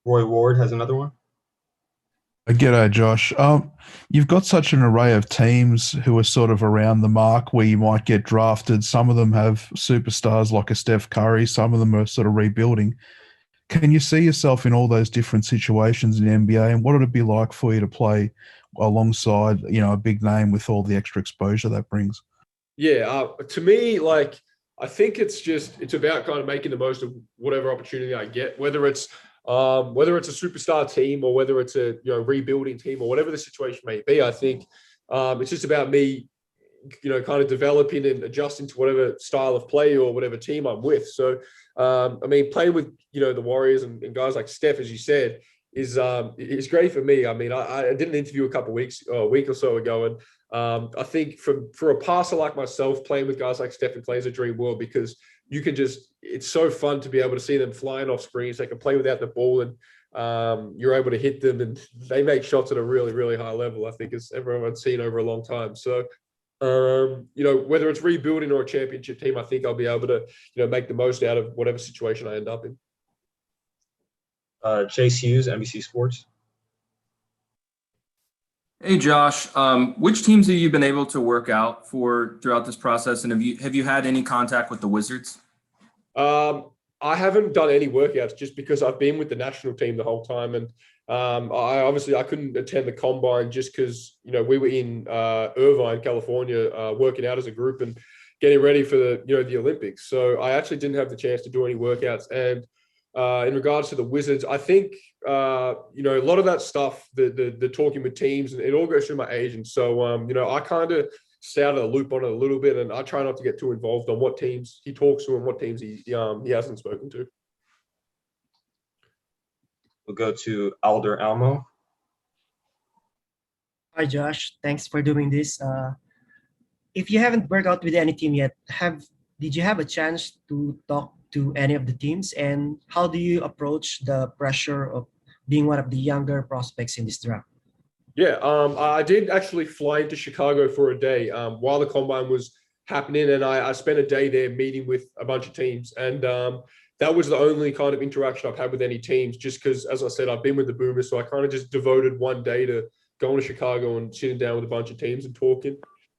Roy Ward has another one. G'day, Josh. You've got such an array of teams who are sort of around the mark where you might get drafted. Some of them have superstars like a Steph Curry. Some of them are sort of rebuilding. Can you see yourself in all those different situations in the NBA? And what would it be like for you to play alongside, a big name with all the extra exposure that brings? Yeah, to me, like I think it's about kind of making the most of whatever opportunity I get, whether it's a superstar team or whether it's a rebuilding team or whatever the situation may be. I think it's just about me, kind of developing and adjusting to whatever style of play or whatever team I'm with. So, I mean, playing with the Warriors and guys like Steph, as you said, is great for me. I mean, I did an interview a week or so ago, and I think for a passer like myself, playing with guys like Stephen Klay is a dream world because it's so fun to be able to see them flying off screens. They can play without the ball and you're able to hit them and they make shots at a really, really high level, I think, as everyone's seen over a long time. So, whether it's rebuilding or a championship team, I think I'll be able to, make the most out of whatever situation I end up in. Chase Hughes, NBC Sports. Hey Josh, which teams have you been able to work out for throughout this process, and have you had any contact with the Wizards? I haven't done any workouts just because I've been with the national team the whole time, and I couldn't attend the combine just because we were in Irvine, California, working out as a group and getting ready for the Olympics. So I actually didn't have the chance to do any workouts. And in regards to the Wizards, I think a lot of that stuff, the talking with teams, and it all goes through my agent. So I kind of stay out of the loop on it a little bit, and I try not to get too involved on what teams he talks to and what teams he hasn't spoken to. We'll go to Alder Almo. Hi, Josh. Thanks for doing this. If you haven't worked out with any team yet, did you have a chance to talk to any of the teams? And how do you approach the pressure of being one of the younger prospects in this draft? Yeah, I did actually fly into Chicago for a day while the combine was happening, and I spent a day there meeting with a bunch of teams, and that was the only kind of interaction I've had with any teams. Just because, as I said, I've been with the Boomers, so I kind of just devoted one day to going to Chicago and sitting down with a bunch of teams and talking.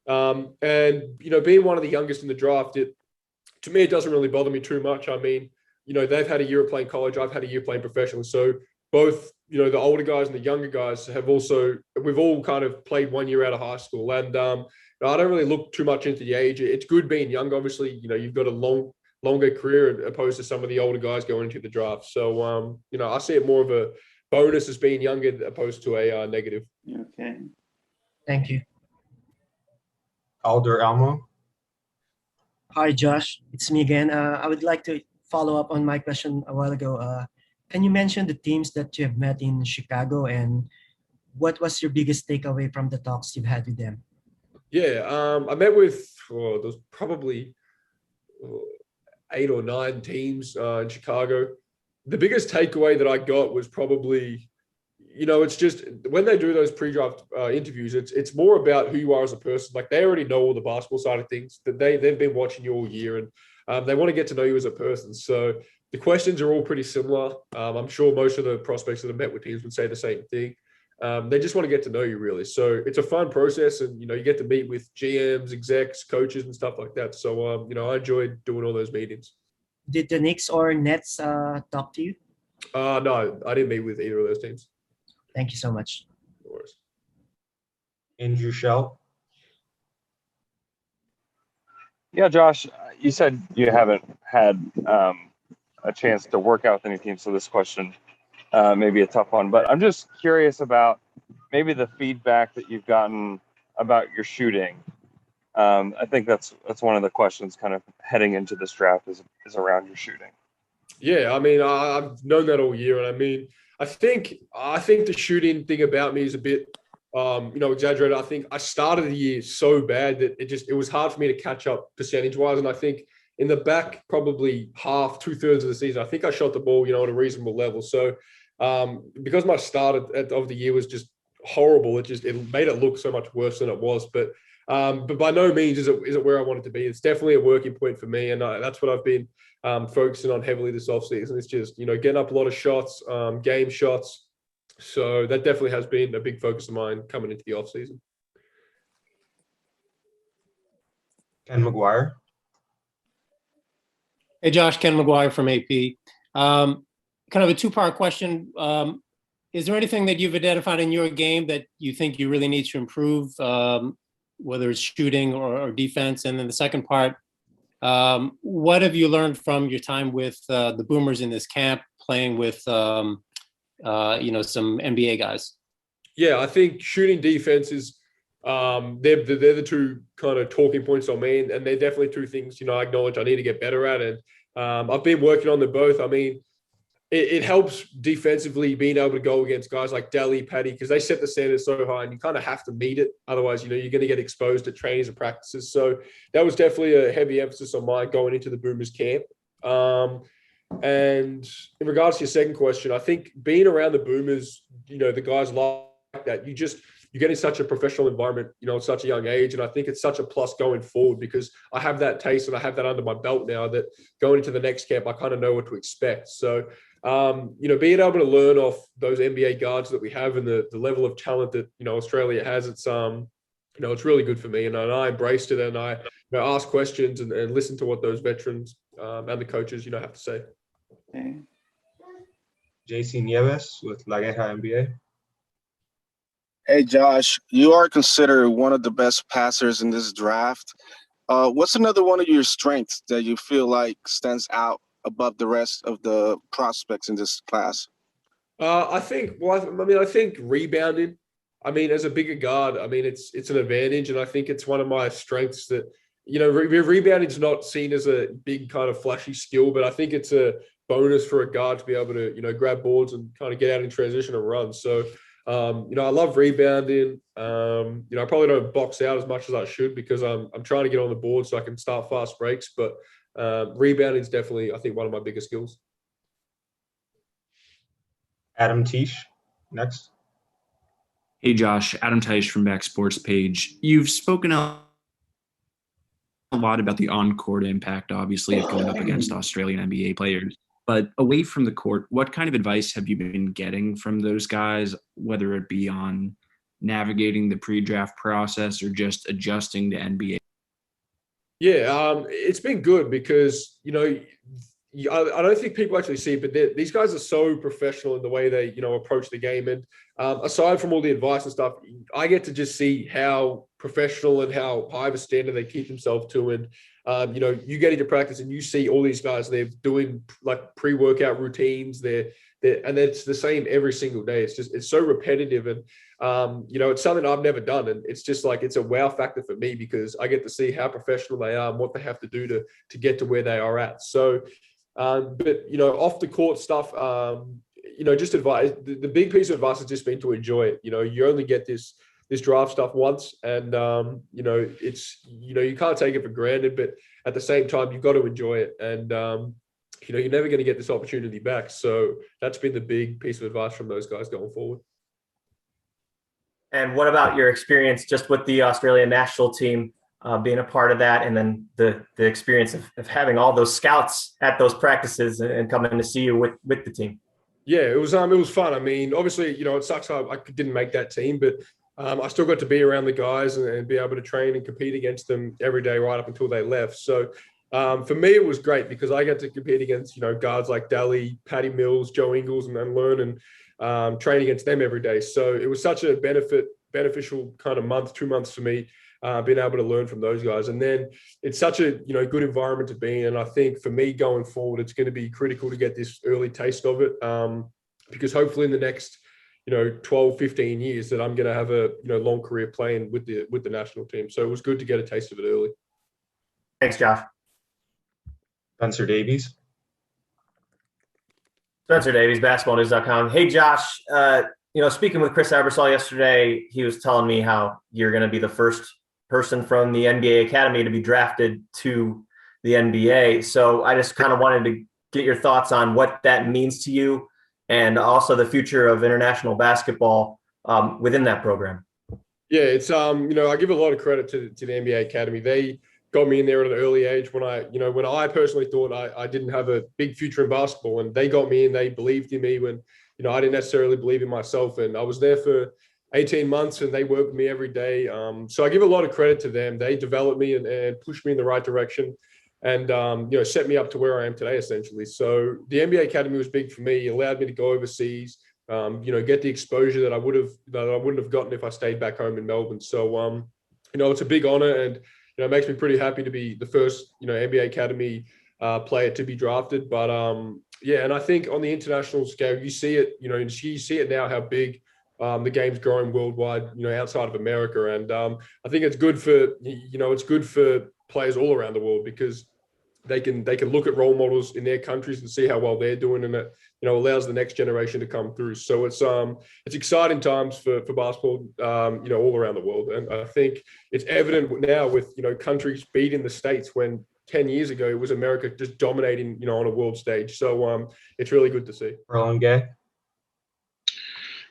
And being one of the youngest in the draft, to me it doesn't really bother me too much. I mean, they've had a year of playing college, I've had a year playing professional, so both the older guys and the younger guys we've all kind of played 1 year out of high school, and I don't really look too much into the age. It's good being young. Obviously, you've got a longer career opposed to some of the older guys going into the draft. So I see it more of a bonus as being younger opposed to a negative. Okay. Thank you. Alder Almo. Hi, Josh. It's me again. I would like to follow up on my question a while ago. Can you mention the teams that you have met in Chicago, and what was your biggest takeaway from the talks you've had with them? Yeah, I met with there's probably 8 or 9 teams in Chicago. The biggest takeaway that I got was probably, it's just when they do those pre-draft interviews, it's more about who you are as a person. Like, they already know all the basketball side of things, that they've been watching you all year, and they want to get to know you as a person. So the questions are all pretty similar. I'm sure most of the prospects that have met with teams would say the same thing. They just want to get to know you, really. So it's a fun process, and you get to meet with GMs, execs, coaches, and stuff like that. So I enjoyed doing all those meetings. Did the Knicks or Nets talk to you? No, I didn't meet with either of those teams. Thank you so much. No worries. Andrew Shell. Yeah, Josh, you said you haven't had a chance to work out with any team, so this question may be a tough one. But I'm just curious about maybe the feedback that you've gotten about your shooting. I think that's one of the questions kind of heading into this draft is around your shooting. Yeah, I mean, I've known that all year, and I mean, I think the shooting thing about me is a bit exaggerated. I think I started the year so bad that it was hard for me to catch up percentage wise, and I think in the back probably half, 2/3 of the season, I think I shot the ball at a reasonable level. So because my start of the year was just horrible, it made it look so much worse than it was. But But by no means is it where I want it to be. It's definitely a working point for me, and that's what I've been focusing on heavily this offseason. It's just, getting up a lot of shots, game shots. So that definitely has been a big focus of mine coming into the offseason. Ken McGuire. Hey, Josh, Ken McGuire from AP. Kind of a two-part question. Is there anything that you've identified in your game that you think you really need to improve, whether it's shooting or defense? And then the second part, what have you learned from your time with the Boomers in this camp, playing with, some NBA guys? Yeah, I think shooting defense is they're the two kind of talking points on me, and they're definitely two things I acknowledge I need to get better at, and I've been working on them both. I mean, it helps defensively being able to go against guys like Dally, Patty, because they set the standard so high, and you kind of have to meet it. Otherwise, you're going to get exposed at trainings and practices. So that was definitely a heavy emphasis on mine going into the Boomers camp. And in regards to your second question, I think being around the Boomers, the guys like that, you get in such a professional environment, at such a young age. And I think it's such a plus going forward because I have that taste and I have that under my belt now that going into the next camp, I kind of know what to expect. So, being able to learn off those NBA guards that we have and the level of talent that, Australia has, it's really good for me. And I embraced it, and I ask questions and listen to what those veterans and the coaches, have to say. Okay. JC Nieves with La Guerra NBA. Hey, Josh, you are considered one of the best passers in this draft. What's another one of your strengths that you feel like stands out above the rest of the prospects in this class? I think rebounding. I mean, as a bigger guard, it's an advantage, and I think it's one of my strengths that, rebounding is not seen as a big kind of flashy skill, but I think it's a bonus for a guard to be able to, grab boards and kind of get out in transition and run. So, I love rebounding. I probably don't box out as much as I should because I'm trying to get on the board so I can start fast breaks, but rebounding is definitely, I think, one of my biggest skills. Adam Teish next. Hey, Josh, Adam Teish from Back Sports Page. You've spoken a lot about the on-court impact, obviously, of going up against Australian NBA players. But away from the court, what kind of advice have you been getting from those guys, whether it be on navigating the pre-draft process or just adjusting to NBA? Yeah, it's been good because, I don't think people actually see it, but these guys are so professional in the way they, approach the game. And aside from all the advice and stuff, I get to just see how professional and how high of a standard they keep themselves to. And, you get into practice and you see all these guys, they're doing like pre-workout routines. And it's the same every single day. It's so repetitive. And, it's something I've never done. And it's just like, it's a wow factor for me because I get to see how professional they are and what they have to do to get to where they are at. So, but, off the court stuff, just advice, the big piece of advice has just been to enjoy it. You only get this draft stuff once and, it's, you can't take it for granted, but at the same time, you've got to enjoy it. And, you're never going to get this opportunity back. So that's been the big piece of advice from those guys going forward. And what about your experience just with the Australian national team, being a part of that, and then the experience of having all those scouts at those practices and coming to see you with the team? Yeah, it was fun. I mean, obviously, it sucks I didn't make that team, but I still got to be around the guys and be able to train and compete against them every day right up until they left. So for me, it was great because I get to compete against, guards like Dally, Patty Mills, Joe Ingles, and learn and train against them every day. So it was such a beneficial kind of 2 months for me, being able to learn from those guys. And then it's such a, good environment to be in. And I think for me going forward, it's going to be critical to get this early taste of it because hopefully in the next, 12, 15 years that I'm going to have a, long career playing with the national team. So it was good to get a taste of it early. Thanks, Josh. Spencer Davies. Spencer Davies, basketballnews.com. Hey, Josh, speaking with Chris Ebersol yesterday, he was telling me how you're going to be the first person from the NBA Academy to be drafted to the NBA. So I just kind of wanted to get your thoughts on what that means to you and also the future of international basketball within that program. Yeah, it's I give a lot of credit to the NBA Academy. They got me in there at an early age when I personally thought I didn't have a big future in basketball, and they got me in. They believed in me when I didn't necessarily believe in myself, and I was there for 18 months, and they worked with me every day. So I give a lot of credit to them. They developed me and pushed me in the right direction, and set me up to where I am today, essentially. So the NBA Academy was big for me. It allowed me to go overseas. Get the exposure that I wouldn't have gotten if I stayed back home in Melbourne. So, it's a big honor, and it makes me pretty happy to be the first NBA Academy player to be drafted. But and I think on the international scale, you see it. You see it now how big the game's growing worldwide. Outside of America, and I think it's good for players all around the world because they can look at role models in their countries and see how well they're doing, and it allows the next generation to come through. So it's exciting times for basketball all around the world, and I think it's evident now with countries beating the States when 10 years ago it was America just dominating on a world stage. So it's really good to see. Roland Gay.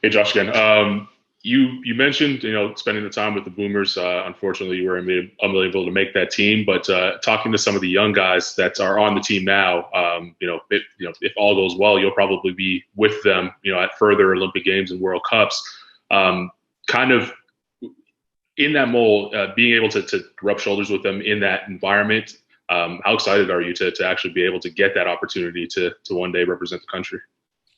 Hey, Josh, again. You mentioned spending the time with the Boomers. Unfortunately, you were unable to make that team. But talking to some of the young guys that are on the team now, if all goes well, you'll probably be with them, at further Olympic Games and World Cups. Kind of in that mold, being able to rub shoulders with them in that environment. How excited are you to actually be able to get that opportunity to one day represent the country?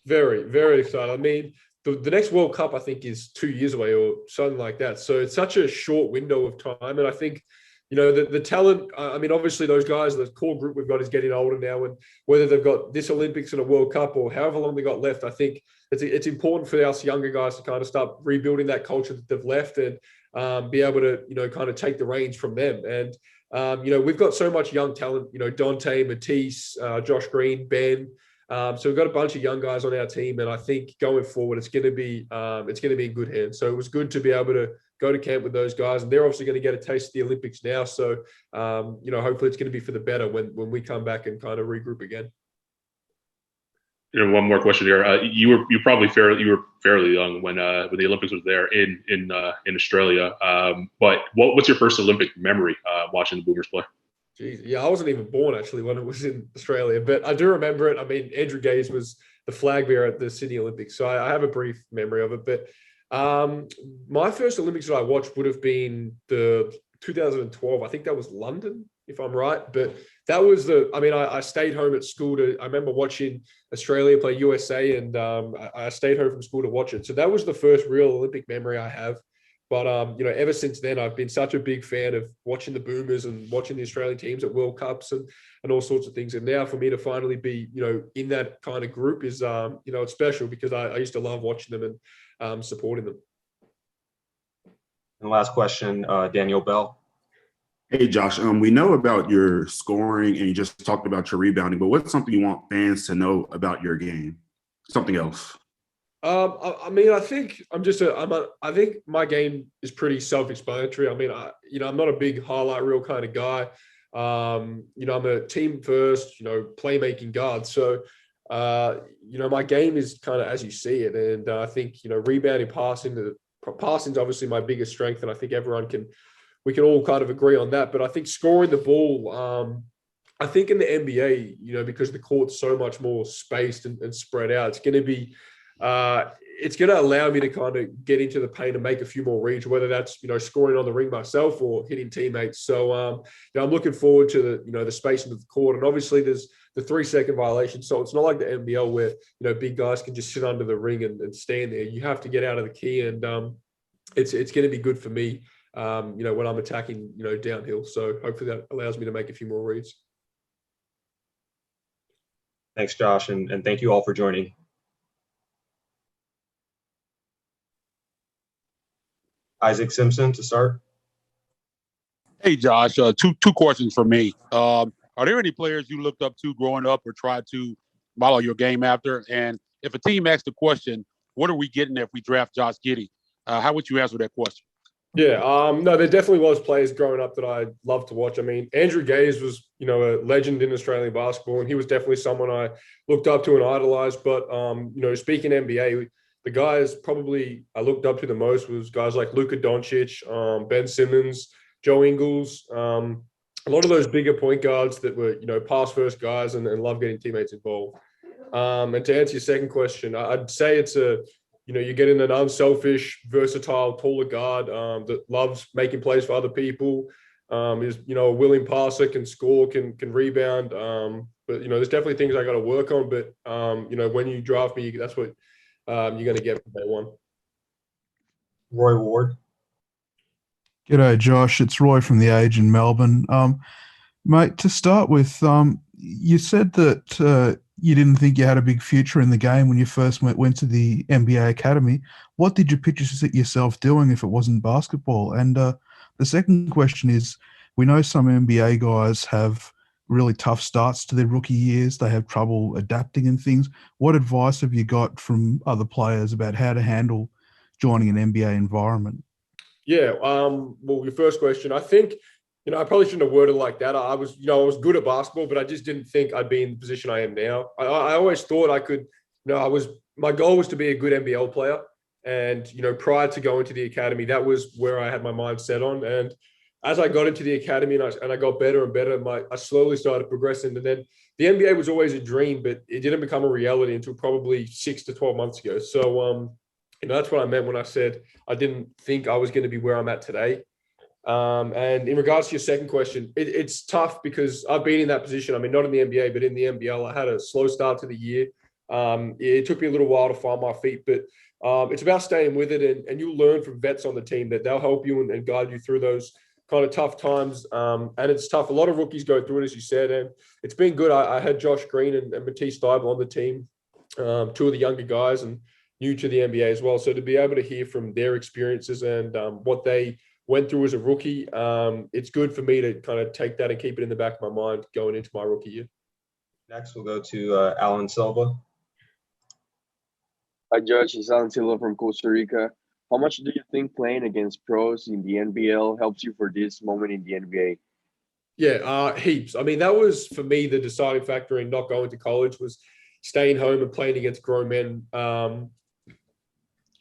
Very, very excited. I mean, the next World Cup, I think, is 2 years away or something like that. So it's such a short window of time. And I think, the talent, I mean, obviously those guys, the core group we've got is getting older now. And whether they've got this Olympics and a World Cup or however long they got left, I think it's important for us younger guys to kind of start rebuilding that culture that they've left and be able to, kind of take the reins from them. And, we've got so much young talent, Dante, Matisse, Josh Green, Ben. So we've got a bunch of young guys on our team, and I think going forward, it's going to be in good hands. So it was good to be able to go to camp with those guys, and they're obviously going to get a taste of the Olympics now. So hopefully it's going to be for the better when we come back and kind of regroup again. One more question here. You were fairly young when the Olympics was there in Australia. But what's your first Olympic memory watching the Boomers play? Jeez, yeah, I wasn't even born actually when it was in Australia, but I do remember it. I mean, Andrew Gaze was the flag bearer at the Sydney Olympics, so I have a brief memory of it. But my first Olympics that I watched would have been the 2012. I think that was London, if I'm right. But that was I stayed home at school I remember watching Australia play USA, and I stayed home from school to watch it. So that was the first real Olympic memory I have. But, ever since then, I've been such a big fan of watching the Boomers and watching the Australian teams at World Cups and all sorts of things. And now for me to finally be, in that kind of group is, it's special because I used to love watching them and supporting them. And last question, Daniel Bell. Hey, Josh, we know about your scoring and you just talked about your rebounding, but what's something you want fans to know about your game? Something else. I mean, I think I think my game is pretty self-explanatory. I mean, I'm not a big highlight reel kind of guy. I'm a team first, playmaking guard. So, my game is kind of as you see it. And I think, rebounding, passing is obviously my biggest strength. And I think we can all kind of agree on that. But I think scoring the ball, I think in the NBA, because the court's so much more spaced and spread out, it's going to allow me to kind of get into the paint and make a few more reads, whether that's, scoring on the ring myself or hitting teammates. So, I'm looking forward to the spacing of the court. And obviously there's the 3-second violation. So it's not like the NBL where, big guys can just sit under the ring and stand there. You have to get out of the key, and it's going to be good for me, when I'm attacking, downhill. So hopefully that allows me to make a few more reads. Thanks, Josh. And thank you all for joining. Isaac Simpson to start. Hey, Josh, two questions for me. Are there any players you looked up to growing up or tried to model your game after? And if a team asks the question, what are we getting if we draft Josh Giddey? How would you answer that question? Yeah, no, there definitely was players growing up that I loved to watch. I mean, Andrew Gaze was, a legend in Australian basketball, and he was definitely someone I looked up to and idolized. But, speaking NBA, the guys probably I looked up to the most was guys like Luka Doncic, Ben Simmons, Joe Ingles, a lot of those bigger point guards that were, pass first guys and love getting teammates involved. And to answer your second question, I'd say it's you're getting an unselfish, versatile, taller guard that loves making plays for other people. Is a willing passer, can score, can rebound. But there's definitely things I got to work on. But when you draft me, that's what you're going to get from day one. Roy Ward. G'day, Josh. It's Roy from The Age in Melbourne. Mate, to start with, you said that you didn't think you had a big future in the game when you first went to the NBA Academy. What did you picture yourself doing if it wasn't basketball? And the second question is, we know some NBA guys have really tough starts to their rookie years. They have trouble adapting and things. What advice have you got from other players about how to handle joining an NBA environment? Yeah. Well, your first question, I think, I probably shouldn't have worded it like that. I was good at basketball, but I just didn't think I'd be in the position I am now. I always thought I could, my goal was to be a good NBL player. And, prior to going to the academy, that was where I had my mind set on. And as I got into the academy and I got better and better, I slowly started progressing. And then the NBA was always a dream, but it didn't become a reality until probably 6 to 12 months ago. So, that's what I meant when I said I didn't think I was going to be where I'm at today. And in regards to your second question, it's tough because I've been in that position. I mean, not in the NBA, but in the NBL. I had a slow start to the year. It took me a little while to find my feet, but it's about staying with it. And you'll learn from vets on the team that they'll help you and guide you through those kind of tough times. And it's tough. A lot of rookies go through it, as you said, and it's been good. I had Josh Green and Matisse Thybulle on the team, two of the younger guys and new to the NBA as well. So to be able to hear from their experiences and what they went through as a rookie, it's good for me to kind of take that and keep it in the back of my mind going into my rookie year. Next, we'll go to Alan Silva. Hi, Judge. It's Antillo from Costa Rica. How much do you think playing against pros in the NBL helps you for this moment in the NBA? Yeah, heaps. I mean, that was, for me, the deciding factor in not going to college was staying home and playing against grown men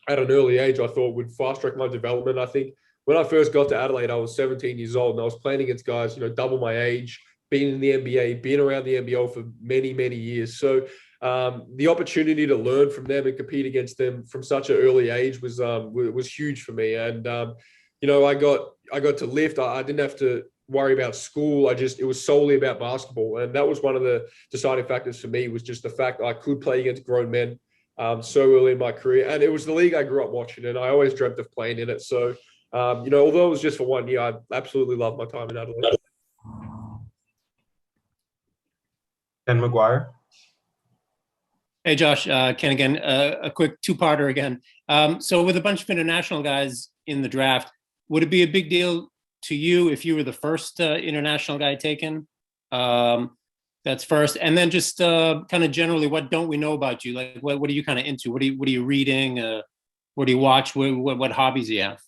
at an early age. I thought would fast-track my development. I think when I first got to Adelaide, I was 17 years old, and I was playing against guys, double my age, being in the NBA, being around the NBL for many, many years. So the opportunity to learn from them and compete against them from such an early age was huge for me. And I got to lift. I didn't have to worry about school. It was solely about basketball, and that was one of the deciding factors for me. Was just the fact that I could play against grown men so early in my career, and it was the league I grew up watching, and I always dreamt of playing in it. So. Although it was just for 1 year, I absolutely loved my time in Adelaide. Ken McGuire. Hey, Josh, Ken again. A quick two-parter again. So with a bunch of international guys in the draft, would it be a big deal to you if you were the first international guy taken? That's first. And then just kind of generally, what don't we know about you? Like, what are you kind of into? What are you reading? What do you watch? What hobbies do you have?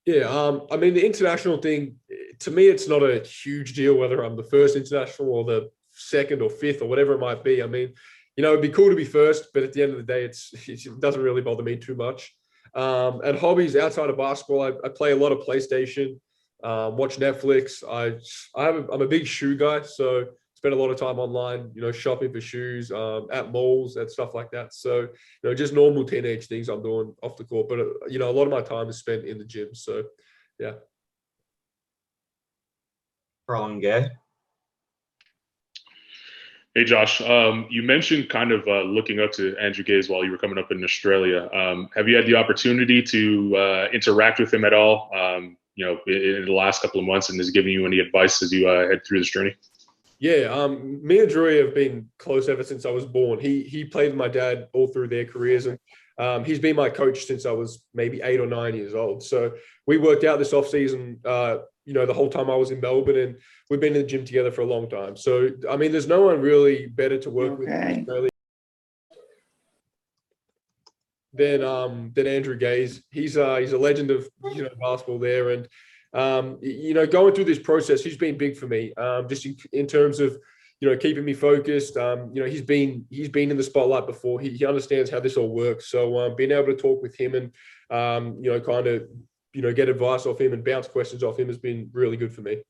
Yeah, I mean, the international thing, to me, it's not a huge deal whether I'm the first international or the second or fifth or whatever it might be. I mean, it'd be cool to be first, but at the end of the day, it doesn't really bother me too much. And hobbies outside of basketball, I play a lot of PlayStation, watch Netflix. I'm a big shoe guy, so spend a lot of time online, shopping for shoes, at malls and stuff like that. So, just normal teenage things I'm doing off the court. But, a lot of my time is spent in the gym. So, yeah. Carlin Gay. Hey, Josh. You mentioned kind of looking up to Andrew Gaze while you were coming up in Australia. Have you had the opportunity to interact with him at all, in the last couple of months, and has he given you any advice as you head through this journey? Yeah, me and Drew have been close ever since I was born. He played with my dad all through their careers, and he's been my coach since I was maybe 8 or 9 years old. So we worked out this offseason, the whole time I was in Melbourne, and we've been in the gym together for a long time. So, I mean, there's no one really better to work with in Australia than Andrew Gaze. He's a legend of basketball there, and going through this process, he's been big for me. Just in terms of keeping me focused. He's been in the spotlight before. He understands how this all works. So being able to talk with him and, kind of, get advice off him and bounce questions off him has been really good for me.